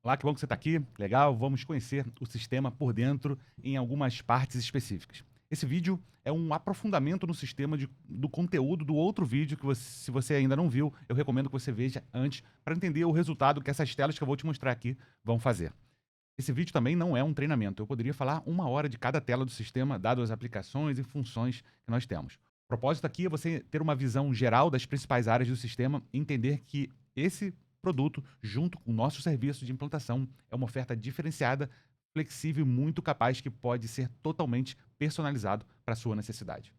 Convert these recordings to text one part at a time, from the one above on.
Olá, que bom que você está aqui. Legal, vamos conhecer o sistema por dentro em algumas partes específicas. Esse vídeo é um aprofundamento no sistema do conteúdo do outro vídeo que se você ainda não viu, eu recomendo que você veja antes para entender o resultado que essas telas que eu vou te mostrar aqui vão fazer. Esse vídeo também não é um treinamento. Eu poderia falar 1 hora de cada tela do sistema, dado as aplicações e funções que nós temos. O propósito aqui é você ter uma visão geral das principais áreas do sistema e entender que esse produto, junto com o nosso serviço de implantação, é uma oferta diferenciada, flexível e muito capaz que pode ser totalmente personalizado para a sua necessidade.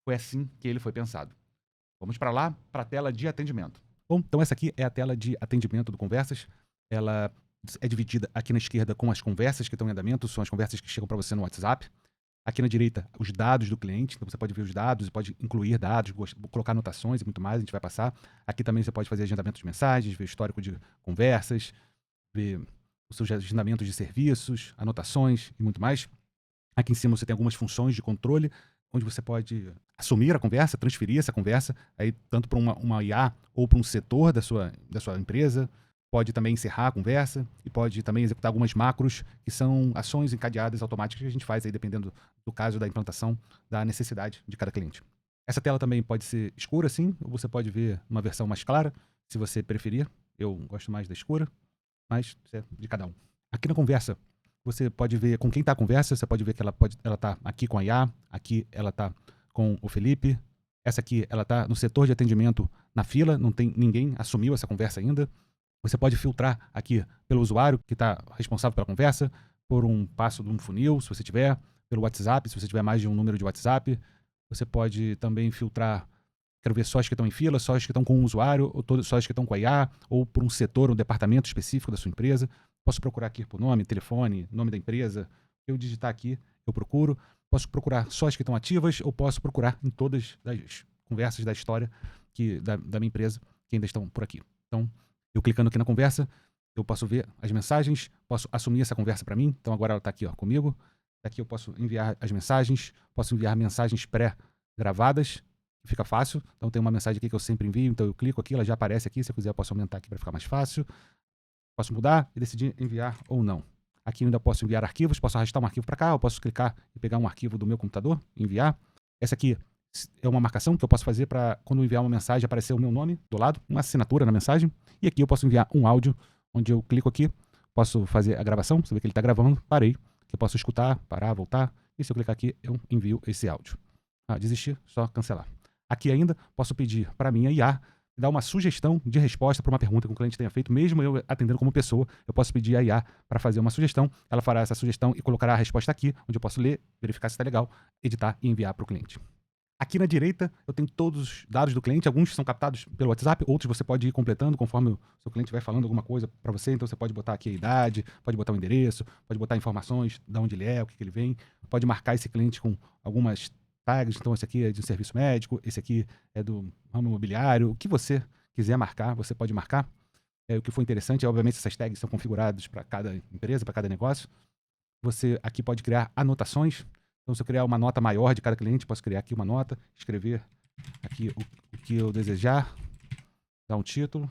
Foi assim que ele foi pensado. Vamos para lá, para a tela de atendimento. Bom, então essa aqui é a tela de atendimento do Conversas. Ela é dividida aqui na esquerda com as conversas que estão em andamento, são as conversas que chegam para você no WhatsApp. Aqui na direita, os dados do cliente, então você pode ver os dados, pode incluir dados, colocar anotações e muito mais, a gente vai passar. Aqui também você pode fazer agendamento de mensagens, ver histórico de conversas, ver os seus agendamentos de serviços, anotações e muito mais. Aqui em cima você tem algumas funções de controle, onde você pode assumir a conversa, transferir essa conversa, aí tanto para uma IA ou para um setor da sua empresa. Pode também encerrar a conversa e pode também executar algumas macros, que são ações encadeadas automáticas que a gente faz aí dependendo do caso da implantação, da necessidade de cada cliente. Essa tela também pode ser escura, sim, ou você pode ver uma versão mais clara, se você preferir. Eu gosto mais da escura, mas isso é de cada um. Aqui na conversa, você pode ver com quem está a conversa, você pode ver que ela está aqui com a IA, aqui ela está com o Felipe, essa aqui ela está no setor de atendimento na fila, não tem ninguém assumiu essa conversa ainda. Você pode filtrar aqui pelo usuário que está responsável pela conversa, por um passo de um funil, se você tiver, pelo WhatsApp, se você tiver mais de um número de WhatsApp. Você pode também filtrar, quero ver só as que estão em fila, só as que estão com o usuário, ou só as que estão com a IA, ou por um setor, um departamento específico da sua empresa. Posso procurar aqui por nome, telefone, nome da empresa. Eu digitar aqui, eu procuro. Posso procurar só as que estão ativas, ou posso procurar em todas as conversas da história da minha empresa que ainda estão por aqui. Então, eu clicando aqui na conversa, eu posso ver as mensagens, posso assumir essa conversa para mim. Então agora ela está aqui comigo. Daqui eu posso enviar as mensagens, posso enviar mensagens pré-gravadas, fica fácil. Então tem uma mensagem aqui que eu sempre envio, então eu clico aqui, ela já aparece aqui. Se eu quiser eu posso aumentar aqui para ficar mais fácil. Posso mudar e decidir enviar ou não. Aqui eu ainda posso enviar arquivos, posso arrastar um arquivo para cá, eu posso clicar e pegar um arquivo do meu computador e enviar. Essa aqui é uma marcação que eu posso fazer para quando eu enviar uma mensagem aparecer o meu nome do lado, uma assinatura na mensagem. E aqui eu posso enviar um áudio, onde eu clico aqui, posso fazer a gravação, você vê que ele está gravando, parei, que eu posso escutar, parar, voltar. E se eu clicar aqui, eu envio esse áudio. Desistir, só cancelar. Aqui ainda posso pedir para a minha IA dar uma sugestão de resposta para uma pergunta que o cliente tenha feito, mesmo eu atendendo como pessoa, eu posso pedir a IA para fazer uma sugestão, ela fará essa sugestão e colocará a resposta aqui, onde eu posso ler, verificar se está legal, editar e enviar para o cliente. Aqui na direita eu tenho todos os dados do cliente, alguns são captados pelo WhatsApp, outros você pode ir completando conforme o seu cliente vai falando alguma coisa para você, então você pode botar aqui a idade, pode botar o endereço, pode botar informações de onde ele é, o que ele vem, pode marcar esse cliente com algumas tags, então esse aqui é de um serviço médico, esse aqui é do ramo imobiliário, o que você quiser marcar, você pode marcar. O que for interessante é, obviamente, essas tags são configuradas para cada empresa, para cada negócio. Você aqui pode criar anotações. Então, se eu criar uma nota maior de cada cliente, posso criar aqui uma nota, escrever aqui o que eu desejar, dar um título,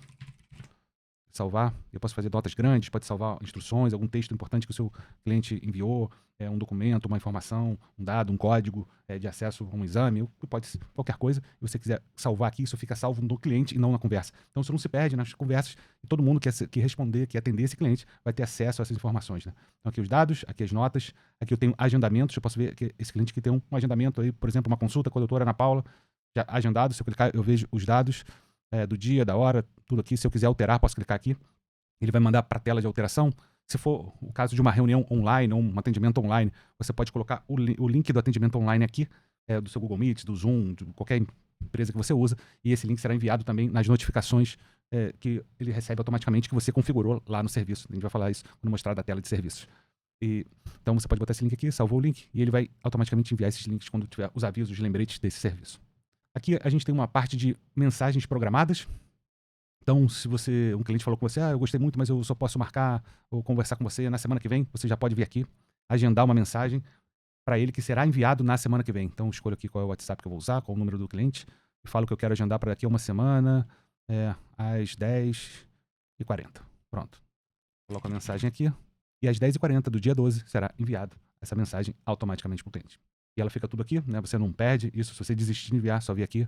salvar. Eu posso fazer notas grandes, pode salvar instruções, algum texto importante que o seu cliente enviou, um documento, uma informação, um dado, um código de acesso a um exame, pode ser qualquer coisa. Se você quiser salvar aqui, isso fica salvo no cliente e não na conversa. Então, isso não se perde nas conversas e todo mundo que responder, que atender esse cliente, vai ter acesso a essas informações, né? Então, aqui os dados, aqui as notas, aqui eu tenho agendamentos, eu posso ver que esse cliente que tem um agendamento aí, por exemplo, uma consulta com a doutora Ana Paula, já agendado. Se eu clicar, eu vejo os dados do dia, da hora, tudo aqui. Se eu quiser alterar, posso clicar aqui. Ele vai mandar para a tela de alteração. Se for o caso de uma reunião online ou um atendimento online, você pode colocar o link do atendimento online aqui, do seu Google Meet, do Zoom, de qualquer empresa que você usa, e esse link será enviado também nas notificações que ele recebe automaticamente, que você configurou lá no serviço. A gente vai falar isso quando mostrar da tela de serviços. Então você pode botar esse link aqui, salvou o link, e ele vai automaticamente enviar esses links quando tiver os avisos, os lembretes desse serviço. Aqui a gente tem uma parte de mensagens programadas. Então, se um cliente falou com você, eu gostei muito, mas eu só posso marcar ou conversar com você na semana que vem, você já pode vir aqui, agendar uma mensagem para ele que será enviado na semana que vem. Então, escolho aqui qual é o WhatsApp que eu vou usar, qual é o número do cliente, e falo que eu quero agendar para daqui a uma semana, às 10h40. Pronto. coloco a mensagem aqui e às 10h40 do dia 12 será enviado essa mensagem automaticamente para o cliente. E ela fica tudo aqui, né? Você não perde isso. Se você desistir de enviar, só vir aqui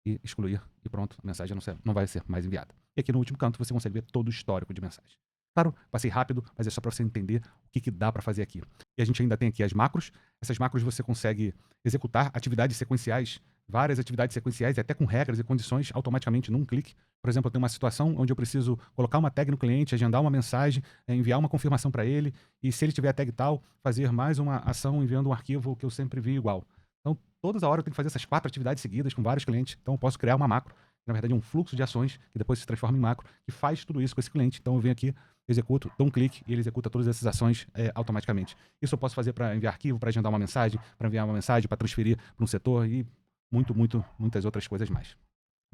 e excluir e pronto, a mensagem não vai ser mais enviada. E aqui no último canto você consegue ver todo o histórico de mensagem. Claro, passei rápido, mas é só para você entender o que dá para fazer aqui. E a gente ainda tem aqui as macros. Essas macros você consegue executar atividades sequenciais, várias atividades sequenciais, até com regras e condições automaticamente num clique. Por exemplo, eu tenho uma situação onde eu preciso colocar uma tag no cliente, agendar uma mensagem, enviar uma confirmação para ele, e se ele tiver a tag tal, fazer mais uma ação enviando um arquivo que eu sempre vi igual. Então, toda hora eu tenho que fazer essas 4 atividades seguidas com vários clientes. Então, eu posso criar uma macro, que na verdade é um fluxo de ações, que depois se transforma em macro, que faz tudo isso com esse cliente. Então, eu venho aqui, executo, dou um clique e ele executa todas essas ações automaticamente. Isso eu posso fazer para enviar arquivo, para agendar uma mensagem, para enviar uma mensagem, para transferir para um setor e muitas outras coisas mais.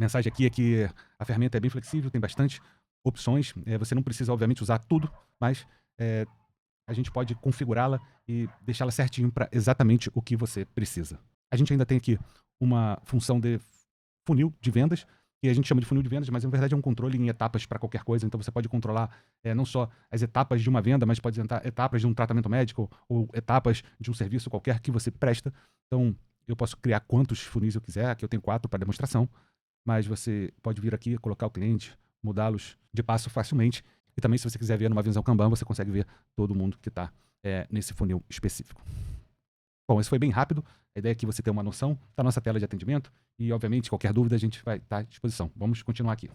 A mensagem aqui é que a ferramenta é bem flexível, tem bastante opções. Você não precisa, obviamente, usar tudo, mas a gente pode configurá-la e deixá-la certinho para exatamente o que você precisa. A gente ainda tem aqui uma função de funil de vendas, que a gente chama de funil de vendas, mas na verdade é um controle em etapas para qualquer coisa. Então você pode controlar não só as etapas de uma venda, mas pode entrar etapas de um tratamento médico ou etapas de um serviço qualquer que você presta. Então eu posso criar quantos funis eu quiser. Aqui eu tenho 4 para demonstração, mas você pode vir aqui, colocar o cliente, mudá-los de passo facilmente. E também, se você quiser ver numa visão Kanban, você consegue ver todo mundo que está nesse funil específico. Bom, esse foi bem rápido. A ideia é que você tenha uma noção da nossa tela de atendimento e, obviamente, qualquer dúvida a gente vai estar à disposição. Vamos continuar aqui.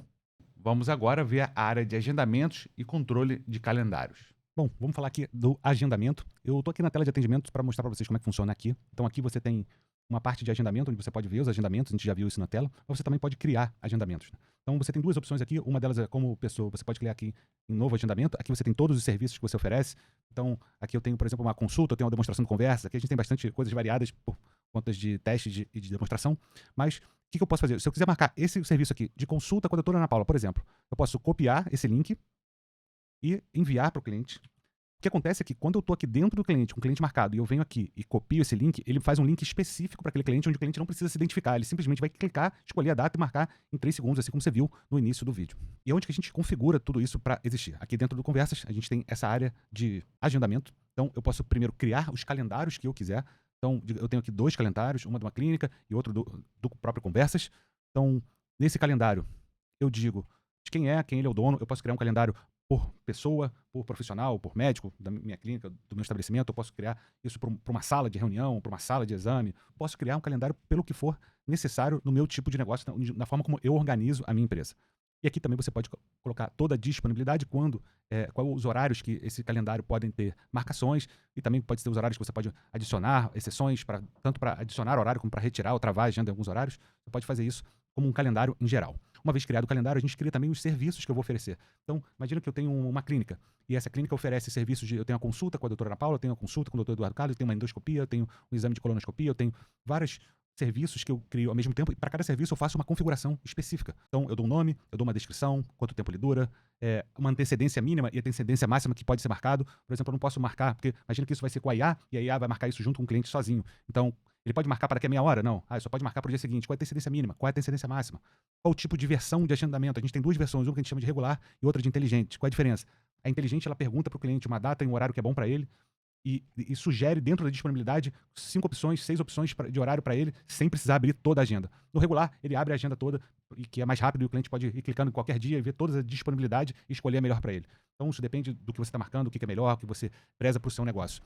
Vamos agora ver a área de agendamentos e controle de calendários. Bom, vamos falar aqui do agendamento. Eu estou aqui na tela de atendimento para mostrar para vocês como é que funciona aqui. Então aqui você tem uma parte de agendamento, onde você pode ver os agendamentos, a gente já viu isso na tela, mas você também pode criar agendamentos. Então você tem 2 opções aqui, uma delas é como pessoa, você pode criar aqui em novo agendamento, aqui você tem todos os serviços que você oferece. Então aqui eu tenho, por exemplo, uma consulta, eu tenho uma demonstração de conversa, aqui a gente tem bastante coisas variadas por contas de teste e de demonstração, mas o que eu posso fazer? Se eu quiser marcar esse serviço aqui de consulta com a doutora Ana Paula, por exemplo, eu posso copiar esse link e enviar para o cliente. O que acontece é que quando eu estou aqui dentro do cliente, com o cliente marcado, e eu venho aqui e copio esse link, ele faz um link específico para aquele cliente, onde o cliente não precisa se identificar. Ele simplesmente vai clicar, escolher a data e marcar em 3 segundos, assim como você viu no início do vídeo. E é onde que a gente configura tudo isso para existir? Aqui dentro do Conversas, a gente tem essa área de agendamento. Então, eu posso primeiro criar os calendários que eu quiser. Então, eu tenho aqui 2 calendários, uma de uma clínica e outro do próprio Conversas. Então, nesse calendário, eu digo de quem ele é o dono. Eu posso criar um calendário por pessoa, por profissional, por médico da minha clínica, do meu estabelecimento. Eu posso criar isso para uma sala de reunião, para uma sala de exame. Posso criar um calendário pelo que for necessário no meu tipo de negócio, na forma como eu organizo a minha empresa. E aqui também você pode colocar toda a disponibilidade, quais os horários que esse calendário podem ter marcações, e também pode ter os horários que você pode adicionar exceções, tanto para adicionar horário como para retirar ou travar a agenda em alguns horários. Você pode fazer isso como um calendário em geral. Uma vez criado o calendário, a gente cria também os serviços que eu vou oferecer. Então, imagina que eu tenho uma clínica, e essa clínica oferece serviços eu tenho a consulta com a doutora Ana Paula, eu tenho a consulta com o doutor Eduardo Carlos, eu tenho uma endoscopia, eu tenho um exame de colonoscopia, eu tenho vários serviços que eu crio ao mesmo tempo, e para cada serviço eu faço uma configuração específica. Então, eu dou um nome, eu dou uma descrição, quanto tempo ele dura, uma antecedência mínima e antecedência máxima que pode ser marcado. Por exemplo, eu não posso marcar, porque imagina que isso vai ser com a IA, e a IA vai marcar isso junto com o cliente sozinho. Então, ele pode marcar para daqui a meia hora? Não. Só pode marcar para o dia seguinte. Qual é a antecedência mínima? Qual é a antecedência máxima? Qual o tipo de versão de agendamento? A gente tem 2 versões, uma que a gente chama de regular e outra de inteligente. Qual é a diferença? A inteligente, ela pergunta para o cliente uma data e um horário que é bom para ele, e sugere dentro da disponibilidade 5 opções, 6 opções de horário para ele, sem precisar abrir toda a agenda. No regular, ele abre a agenda toda, e que é mais rápido, e o cliente pode ir clicando em qualquer dia e ver toda a disponibilidade e escolher a melhor para ele. Então, isso depende do que você está marcando, o que é melhor, o que você preza para o seu negócio.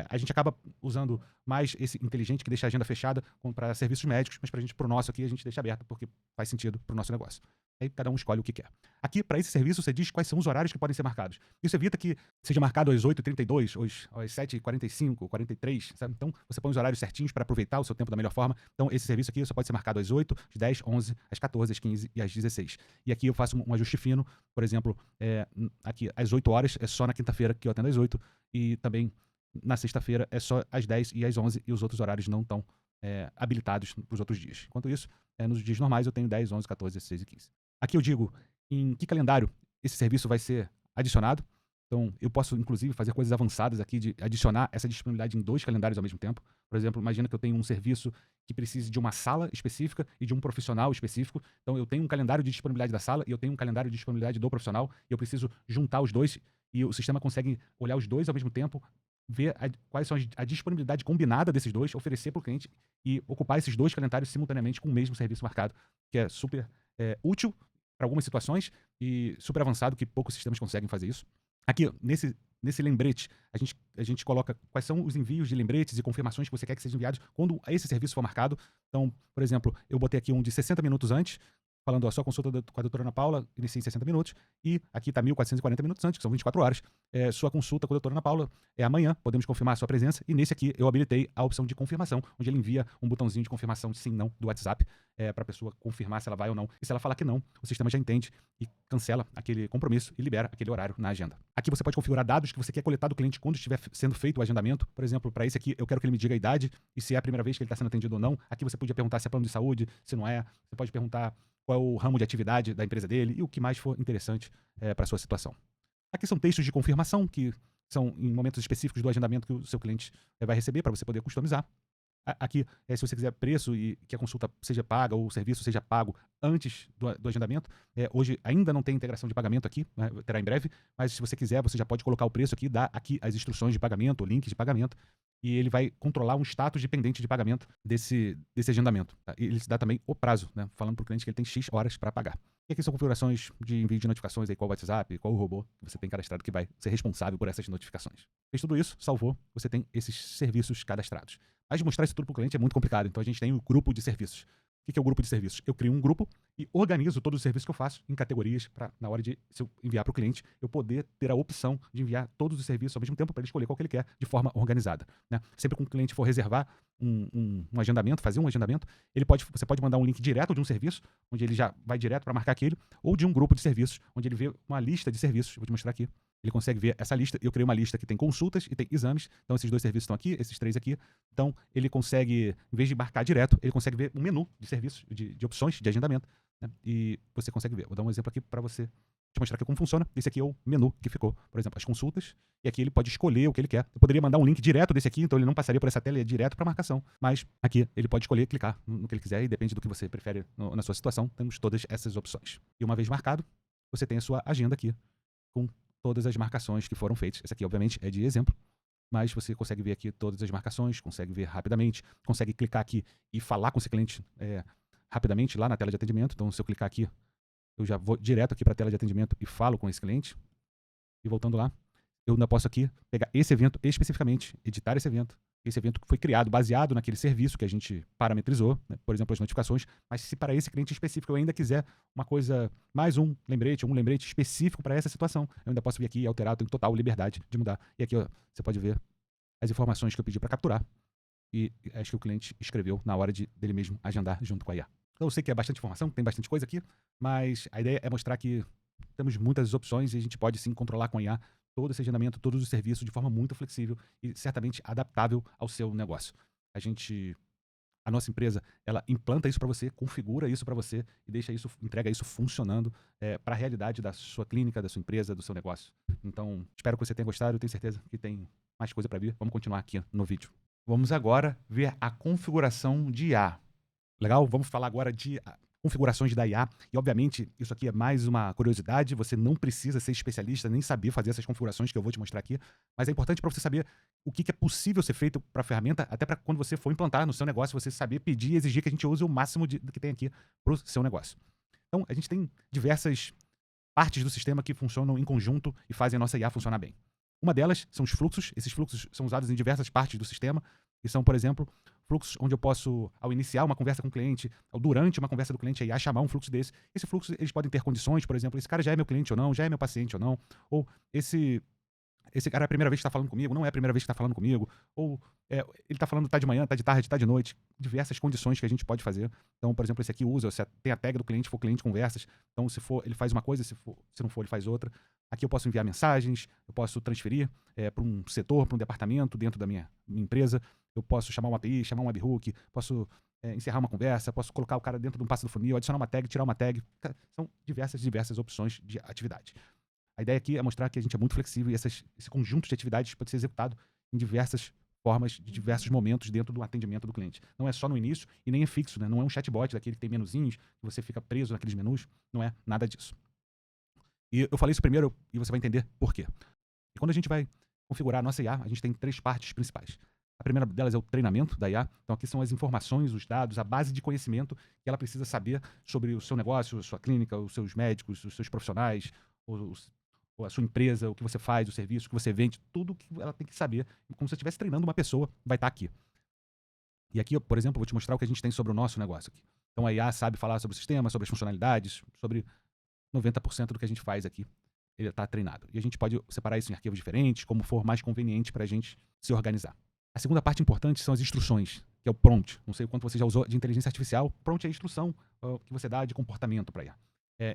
A gente acaba usando mais esse inteligente, que deixa a agenda fechada para serviços médicos, mas para o nosso aqui, a gente deixa aberto, porque faz sentido para o nosso negócio. Aí cada um escolhe o que quer. Aqui, para esse serviço, você diz quais são os horários que podem ser marcados. Isso evita que seja marcado às 8h32, às 7h45, 43, sabe? Então, você põe os horários certinhos para aproveitar o seu tempo da melhor forma. Então, esse serviço aqui só pode ser marcado às 8, às 10, 11, às 14, às 15 e às 16. E aqui eu faço um ajuste fino, por exemplo, aqui às 8 horas é só na quinta-feira que eu atendo às 8, e também na sexta-feira é só às 10 e às 11, e os outros horários não estão habilitados para os outros dias. Enquanto isso, nos dias normais eu tenho 10, 11, 14, 16 e 15. Aqui eu digo em que calendário esse serviço vai ser adicionado. Então, eu posso, inclusive, fazer coisas avançadas aqui de adicionar essa disponibilidade em 2 calendários ao mesmo tempo. Por exemplo, imagina que eu tenho um serviço que precise de uma sala específica e de um profissional específico. Então, eu tenho um calendário de disponibilidade da sala e eu tenho um calendário de disponibilidade do profissional e eu preciso juntar os dois e o sistema consegue olhar os dois ao mesmo tempo, ver quais são a disponibilidade combinada desses dois, oferecer para o cliente e ocupar esses 2 calendários simultaneamente com o mesmo serviço marcado, que é super útil para algumas situações e super avançado, que poucos sistemas conseguem fazer isso. Aqui, nesse lembrete, a gente coloca quais são os envios de lembretes e confirmações que você quer que sejam enviados quando esse serviço for marcado. Então, por exemplo, eu botei aqui um de 60 minutos antes, falando, a sua consulta com a doutora Ana Paula inicia em 60 minutos, e aqui está 1.440 minutos antes, que são 24 horas. Sua consulta com a doutora Ana Paula é amanhã, podemos confirmar a sua presença, e nesse aqui eu habilitei a opção de confirmação, onde ele envia um botãozinho de confirmação de sim, não, do WhatsApp, para a pessoa confirmar se ela vai ou não. E se ela falar que não, o sistema já entende e cancela aquele compromisso e libera aquele horário na agenda. Aqui você pode configurar dados que você quer coletar do cliente quando estiver sendo feito o agendamento. Por exemplo, para esse aqui, eu quero que ele me diga a idade e se é a primeira vez que ele está sendo atendido ou não. Aqui você podia perguntar se é plano de saúde, se não é. Você pode perguntar qual é o ramo de atividade da empresa dele e o que mais for interessante para a sua situação. Aqui são textos de confirmação, que são em momentos específicos do agendamento que o seu cliente vai receber para você poder customizar. Aqui, se você quiser preço e que a consulta seja paga ou o serviço seja pago antes do agendamento, hoje ainda não tem integração de pagamento aqui, né, terá em breve, mas se você quiser, você já pode colocar o preço aqui, dar aqui as instruções de pagamento, o link de pagamento, e ele vai controlar um status dependente de pagamento desse agendamento. Tá? E ele te dá também o prazo, né, falando para o cliente que ele tem X horas para pagar. E aqui são configurações de envio de notificações, aí, qual o WhatsApp, qual o robô que você tem cadastrado que vai ser responsável por essas notificações. Fez tudo isso, salvou, você tem esses serviços cadastrados. Mas mostrar isso tudo para o cliente é muito complicado, então a gente tem o grupo de serviços. O que é o grupo de serviços? Eu crio um grupo e organizo todos os serviços que eu faço em categorias para, na hora de se eu enviar para o cliente, eu poder ter a opção de enviar todos os serviços ao mesmo tempo para ele escolher qual que ele quer de forma organizada. Né? Sempre que um cliente for reservar um agendamento, fazer um agendamento, você pode mandar um link direto de um serviço, onde ele já vai direto para marcar aquele, ou de um grupo de serviços, onde ele vê uma lista de serviços. Eu vou te mostrar aqui. Ele consegue ver essa lista. Eu criei uma lista que tem consultas e tem exames. Então, esses 2 serviços estão aqui, esses 3 aqui. Então, ele consegue, em vez de marcar direto, ele consegue ver um menu de serviços, de opções de agendamento. Né? E você consegue ver. Vou dar um exemplo aqui para você te mostrar aqui como funciona. Esse aqui é o menu que ficou. Por exemplo, as consultas. E aqui ele pode escolher o que ele quer. Eu poderia mandar um link direto desse aqui, então ele não passaria por essa tela, ele é direto para marcação. Mas aqui ele pode escolher, clicar no que ele quiser e depende do que você prefere na sua situação. Temos todas essas opções. E uma vez marcado, você tem a sua agenda aqui com todas as marcações que foram feitas. Esse aqui, obviamente, é de exemplo, mas você consegue ver aqui todas as marcações, consegue ver rapidamente, consegue clicar aqui e falar com esse cliente rapidamente lá na tela de atendimento. Então, se eu clicar aqui, eu já vou direto aqui para a tela de atendimento e falo com esse cliente. E voltando lá, eu ainda posso aqui pegar esse evento especificamente, editar esse evento. Esse evento foi criado baseado naquele serviço que a gente parametrizou, né? Por exemplo, as notificações, mas se para esse cliente específico eu ainda quiser uma coisa, mais um lembrete específico para essa situação, eu ainda posso vir aqui e alterar, eu tenho total liberdade de mudar. E aqui ó, você pode ver as informações que eu pedi para capturar e acho que o cliente escreveu na hora dele mesmo agendar junto com a IA. Então eu sei que é bastante informação, tem bastante coisa aqui, mas a ideia é mostrar que temos muitas opções e a gente pode sim controlar com a IA todo esse agendamento, todos os serviços de forma muito flexível e certamente adaptável ao seu negócio. A nossa empresa, ela implanta isso para você, configura isso para você e entrega isso funcionando para a realidade da sua clínica, da sua empresa, do seu negócio. Então, espero que você tenha gostado, eu tenho certeza que tem mais coisa para vir. Vamos continuar aqui no vídeo. Vamos agora ver a configuração de IA. Legal? Vamos falar agora de configurações da IA, e obviamente isso aqui é mais uma curiosidade, você não precisa ser especialista nem saber fazer essas configurações que eu vou te mostrar aqui, mas é importante para você saber o que é possível ser feito para a ferramenta, até para quando você for implantar no seu negócio, você saber pedir e exigir que a gente use o máximo do que tem aqui para o seu negócio. Então, a gente tem diversas partes do sistema que funcionam em conjunto e fazem a nossa IA funcionar bem. Uma delas são os fluxos, esses fluxos são usados em diversas partes do sistema, e são, por exemplo, fluxos onde eu posso, ao iniciar uma conversa com o cliente, ou durante uma conversa do cliente, a chamar um fluxo desse. Esse fluxo, eles podem ter condições, por exemplo, esse cara já é meu cliente ou não, já é meu paciente ou não, ou esse cara é a primeira vez que está falando comigo, não é a primeira vez que está falando comigo, ou ele está falando tá de manhã, tá de tarde, tá de noite, diversas condições que a gente pode fazer. Então, por exemplo, esse aqui usa, se tem a tag do cliente, for cliente conversas, então se for, ele faz uma coisa, se não for, ele faz outra. Aqui eu posso enviar mensagens, eu posso transferir para um setor, para um departamento dentro da minha empresa, eu posso chamar uma API, chamar um webhook, posso encerrar uma conversa, posso colocar o cara dentro de um passo do funil, adicionar uma tag, tirar uma tag. São diversas opções de atividade. A ideia aqui é mostrar que a gente é muito flexível e esse conjunto de atividades pode ser executado em diversas formas, de diversos momentos dentro do atendimento do cliente. Não é só no início e nem é fixo, né? Não é um chatbot daquele que tem menuzinhos, que você fica preso naqueles menus. Não é nada disso. E eu falei isso primeiro e você vai entender por quê. E quando a gente vai configurar a nossa IA, a gente tem 3 partes principais. A primeira delas é o treinamento da IA. Então aqui são as informações, os dados, a base de conhecimento que ela precisa saber sobre o seu negócio, a sua clínica, os seus médicos, os seus profissionais, ou a sua empresa, o que você faz, o serviço que você vende, tudo que ela tem que saber. Como se você estivesse treinando uma pessoa, vai estar aqui. E aqui, por exemplo, eu vou te mostrar o que a gente tem sobre o nosso negócio aqui. Então a IA sabe falar sobre o sistema, sobre as funcionalidades, sobre 90% do que a gente faz aqui. Ele está treinado. E a gente pode separar isso em arquivos diferentes, como for mais conveniente para a gente se organizar. A segunda parte importante são as instruções, que é o prompt. Não sei o quanto você já usou de inteligência artificial. Prompt é a instrução que você dá de comportamento para IA.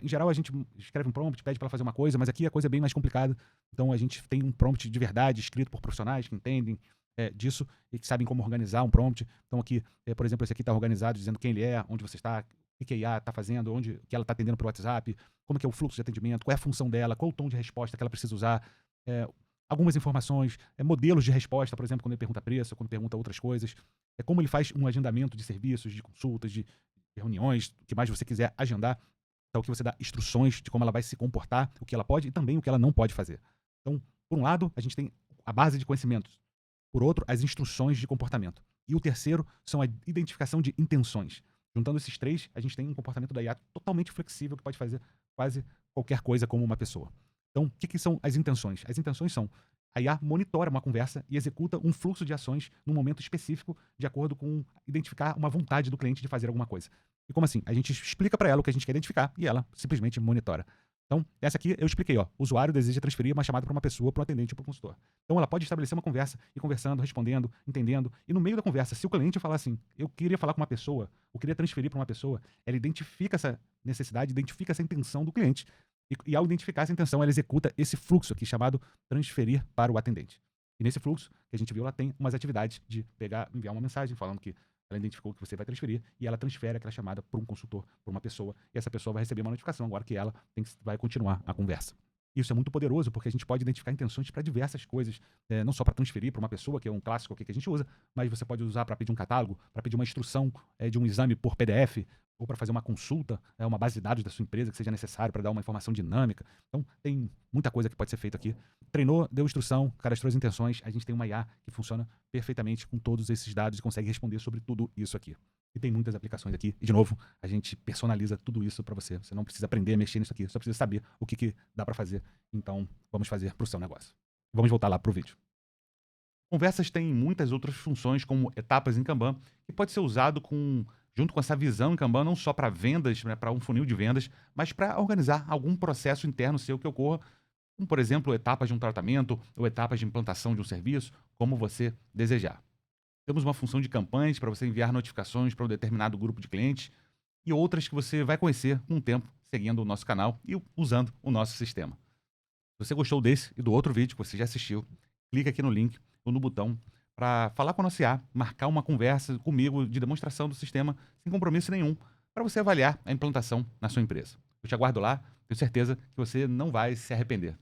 Em geral, a gente escreve um prompt, pede para ela fazer uma coisa, mas aqui a coisa é bem mais complicada. Então, a gente tem um prompt de verdade, escrito por profissionais que entendem disso e que sabem como organizar um prompt. Então, aqui, por exemplo, esse aqui está organizado dizendo quem ele é, onde você está, o que a IA está fazendo, o que ela está atendendo pelo WhatsApp, como que é o fluxo de atendimento, qual é a função dela, qual o tom de resposta que ela precisa usar, algumas informações, modelos de resposta, por exemplo, quando ele pergunta preço, quando pergunta outras coisas, como ele faz um agendamento de serviços, de consultas, de reuniões, o que mais você quiser agendar. Então, aqui você dá instruções de como ela vai se comportar, o que ela pode e também o que ela não pode fazer. Então, por um lado, a gente tem a base de conhecimentos. Por outro, as instruções de comportamento. E o terceiro são a identificação de intenções. Juntando esses 3, a gente tem um comportamento da IA totalmente flexível que pode fazer quase qualquer coisa como uma pessoa. Então, o que são as intenções? As intenções são: a IA monitora uma conversa e executa um fluxo de ações num momento específico, de acordo com identificar uma vontade do cliente de fazer alguma coisa. E como assim? A gente explica para ela o que a gente quer identificar e ela simplesmente monitora. Então, essa aqui eu expliquei, ó. O usuário deseja transferir uma chamada para uma pessoa, para um atendente ou para um consultor. Então, ela pode estabelecer uma conversa, e conversando, respondendo, entendendo. E no meio da conversa, se o cliente falar assim, eu queria falar com uma pessoa, eu queria transferir para uma pessoa, ela identifica essa necessidade, identifica essa intenção do cliente. E ao identificar essa intenção, ela executa esse fluxo aqui, chamado transferir para o atendente. E nesse fluxo, que a gente viu, ela tem umas atividades de pegar, enviar uma mensagem falando que ela identificou que você vai transferir e ela transfere aquela chamada para um consultor, para uma pessoa, e essa pessoa vai receber uma notificação agora que ela vai continuar a conversa. Isso é muito poderoso porque a gente pode identificar intenções para diversas coisas, não só para transferir para uma pessoa, que é um clássico aqui que a gente usa, mas você pode usar para pedir um catálogo, para pedir uma instrução de um exame por PDF, ou para fazer uma consulta, uma base de dados da sua empresa que seja necessário para dar uma informação dinâmica. Então, tem muita coisa que pode ser feita aqui. Treinou, deu instrução, cadastrou as intenções, a gente tem uma IA que funciona perfeitamente com todos esses dados e consegue responder sobre tudo isso aqui. E tem muitas aplicações aqui. E, de novo, a gente personaliza tudo isso para você. Você não precisa aprender a mexer nisso aqui, só precisa saber o que dá para fazer. Então, vamos fazer para o seu negócio. Vamos voltar lá para o vídeo. Conversas têm muitas outras funções, como etapas em Kanban, que pode ser usado junto com essa visão em Kanban, não só para vendas, né, para um funil de vendas, mas para organizar algum processo interno seu que ocorra, como, por exemplo, etapas de um tratamento ou etapas de implantação de um serviço, como você desejar. Temos uma função de campanhas para você enviar notificações para um determinado grupo de clientes e outras que você vai conhecer com o tempo, seguindo o nosso canal e usando o nosso sistema. Se você gostou desse e do outro vídeo que você já assistiu, clica aqui no link ou no botão para falar com a nossa IA, marcar uma conversa comigo de demonstração do sistema sem compromisso nenhum, para você avaliar a implantação na sua empresa. Eu te aguardo lá, tenho certeza que você não vai se arrepender.